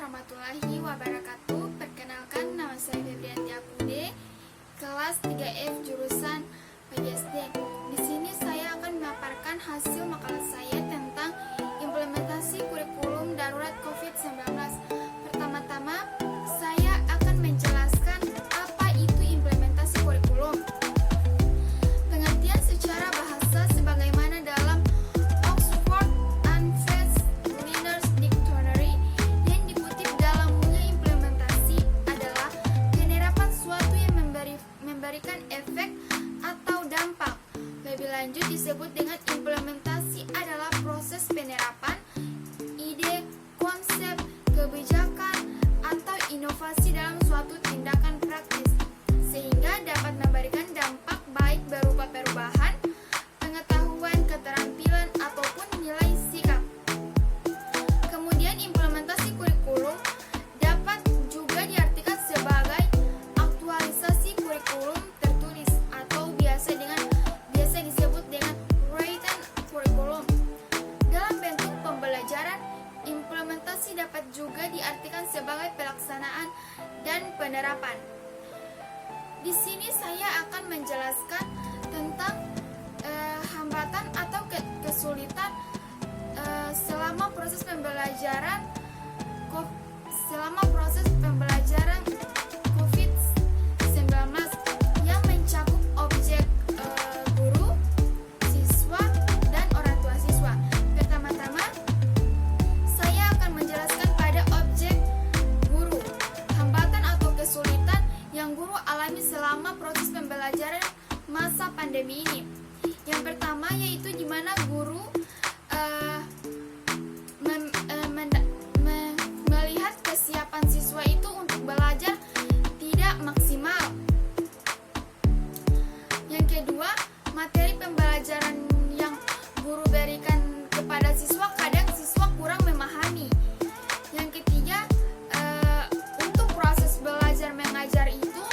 warahmatullahi wabarakatuh. Perkenalkan, nama saya Febrianti Apude, kelas 3F jurusan PGSD. Di sini saya akan memaparkan hasil makalah saya tentang implementasi kurikulum darurat COVID-19. Pertama-tama, saya akan menjelaskan apa itu implementasi kurikulum. Pengertian secara bahasa sebagaimana dalam Oxford Unfazed Learners Dictionary yang dikutip dalamnya, implementasi adalah penerapan suatu yang memberikan efek atau dampak. Lebih lanjut disebut dengan implementasi adalah proses penerapan ide, konsep, kebijakan, atau inovasi dalam suatu tindakan praktis sehingga dapat memberikan dampak baik berupa perubahan pengetahuan, keterampilan, ataupun nilai sikap. Kemudian implementasi kurikulum dapat juga diartikan sebagai aktualisasi kurikulum tertulis atau biasa disebut dengan written curriculum. Dalam bentuk pembelajaran, implementasi dapat juga diartikan sebagai pelaksanaan dan penerapan. Di sini saya akan menjelaskan tentang hambatan atau kesulitan selama proses pembelajaran COVID-19 yang mencakup objek guru, siswa, dan orang tua siswa. Pertama-tama, saya akan menjelaskan pada objek guru, hambatan atau kesulitan yang guru alami selama proses pembelajaran masa pandemi ini. Yang pertama yaitu di mana guru melihat kesiapan siswa itu untuk belajar tidak maksimal. Yang kedua, materi pembelajaran yang guru berikan kepada siswa kadang siswa kurang memahami. Yang ketiga, untuk proses belajar mengajar itu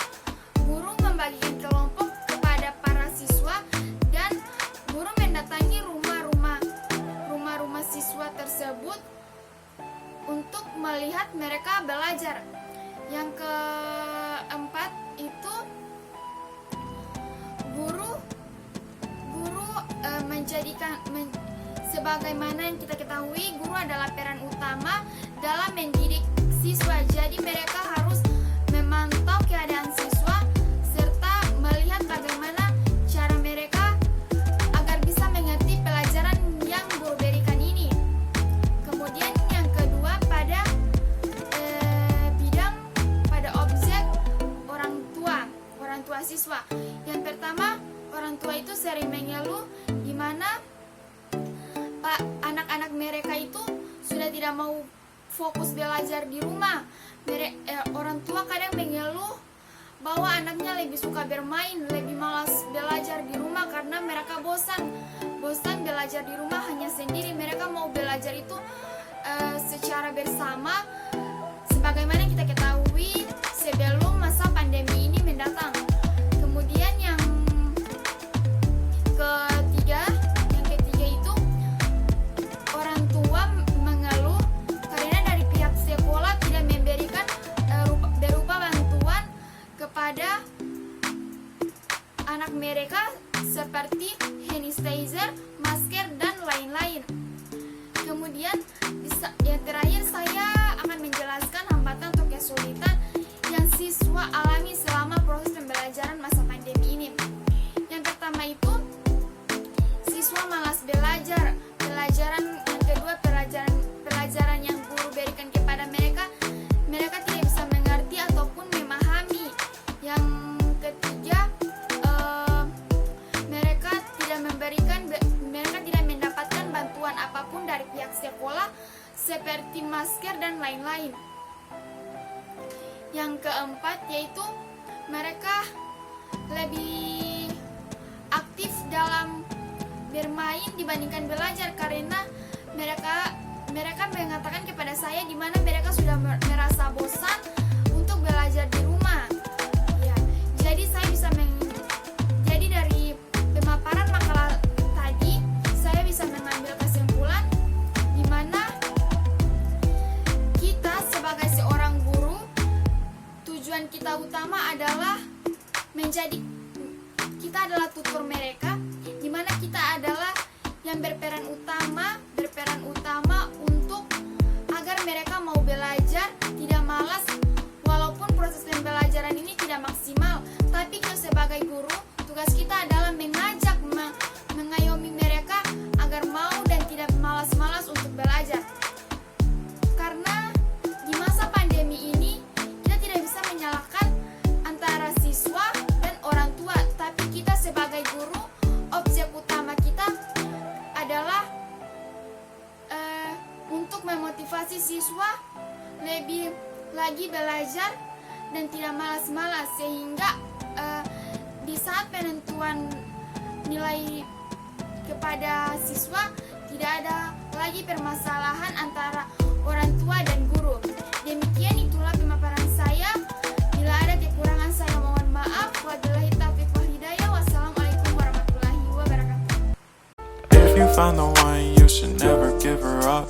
guru membagikan kelompok kepada para siswa dan guru mendatangi rumah-rumah siswa tersebut untuk melihat mereka belajar. Yang keempat itu guru sebagaimana yang kita ketahui, guru adalah peran utama dalam mendidik siswa. Jadi mereka harus memantau keadaan siswa serta melihat bagaimana cara mereka agar bisa mengerti pelajaran yang guru berikan ini. Kemudian yang kedua pada objek orang tua siswa. Yang pertama, orang tua itu sering mengeluh di mana anak-anak mereka itu sudah tidak mau fokus belajar di rumah. Orang tua kadang mengeluh bahwa anaknya lebih suka bermain, lebih malas belajar di rumah karena mereka bosan belajar di rumah hanya sendiri. Mereka mau belajar itu secara bersama sebagaimana kita ketahui sebelum masa pandemi ini mendatang. Kemudian yang ketiga itu orang tua mengeluh karena dari pihak sekolah tidak memberikan berupa bantuan kepada anak mereka seperti hand sanitizer, masker, dan lain-lain. Kemudian yang terakhir saya akan menjelaskan hambatan atau kesulitan yang siswa alami selama proses pembelajaran masa pandemi ini. Yang pertama itu siswa malas belajar. Yang kedua pelajaran yang guru berikan kepada mereka tidak bisa mengerti ataupun memahami. Yang ketiga mereka tidak mendapatkan bantuan apapun dari pihak sekolah seperti masker dan lain-lain. Yang keempat yaitu mereka lebih aktif dalam bermain dibandingkan belajar karena mereka mengatakan kepada saya di mana mereka sudah merasa bosan untuk belajar di rumah. Ya, jadi jadi dari pemaparan makalah tadi saya bisa mengambil kesimpulan di mana kita sebagai adalah tutor mereka, di mana kita adalah yang berperan utama untuk agar mereka mau belajar, tidak malas, walaupun proses pembelajaran ini tidak maksimal. Tapi kita sebagai guru, tugas kita adalah mengajak, mengayomi mereka agar mau dan tidak malas-malas untuk belajar. Karena di masa pandemi ini kita tidak bisa menyalahkan antara siswa dan orang tua, tapi kita sebagai guru, objek utama kita adalah untuk memotivasi siswa lebih lagi belajar dan tidak malas-malas, sehingga di saat penentuan nilai kepada siswa tidak ada lagi permasalahan antara orang tua dan guru. Demikian, itulah pemaparan saya. Bila ada kekurangan saya mohon maaf. Wabillahi taufiq wal hidayah. Wassalamualaikum warahmatullahi wabarakatuh. If you found the one, you should never give her up.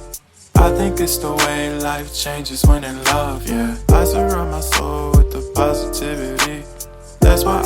I think it's the way life changes when in love, yeah. I surround my soul with the positivity. That's why